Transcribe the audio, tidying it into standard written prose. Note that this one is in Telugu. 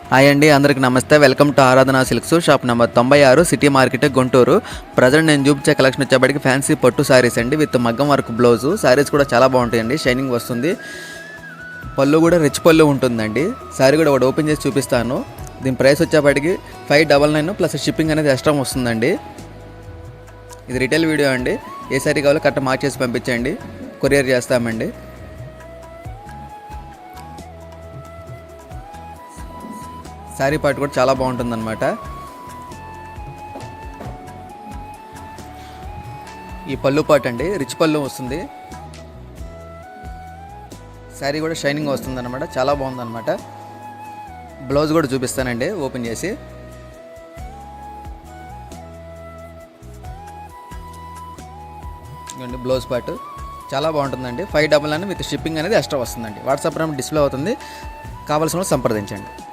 హాయ్ అండి, అందరికి నమస్తే. వెల్కమ్ టు ఆరాధన silks, shop number 96, city market, Guntur. Present నేను చూపించే కలెక్షన్ వచ్చేప్పటికి ఫ్యాన్సీ పట్టు శారీస్ అండి, విత్ మగ్గం వర్క్ బ్లౌజు. శారీస్ కూడా చాలా బాగుంటాయండి, షైనింగ్ వస్తుంది. పళ్ళు కూడా రిచ్ పళ్ళు ఉంటుందండి. శారీ కూడా ఒకటి ఓపెన్ చేసి చూపిస్తాను. దీని ప్రైస్ వచ్చేప్పటికి 599 ప్లస్ షిప్పింగ్ అనేది ఎక్స్ట్రా వస్తుందండి. ఇది రిటైల్ వీడియో అండి. ఏ శారీ కావాలో కరెక్ట్ మార్క్ చేసి పంపించండి, కొరియర్ చేస్తామండి. శారీ పార్ట్ కూడా చాలా బాగుంటుందన్నమాట. ఈ పళ్ళు పార్ట్ అండి, రిచ్ పళ్ళు వస్తుంది. శారీ కూడా షైనింగ్ వస్తుంది అనమాట, చాలా బాగుందన్నమాట. బ్లౌజ్ కూడా చూపిస్తానండి ఓపెన్ చేసి. ఇవ్వండి బ్లౌజ్ పార్ట్, చాలా బాగుంటుందండి. 599 విత్ షిప్పింగ్ అనేది ఎక్స్ట్రా వస్తుందండి. వాట్సాప్ నెంబర్ డిస్ప్లే అవుతుంది, కావాల్సిన సంప్రదించండి.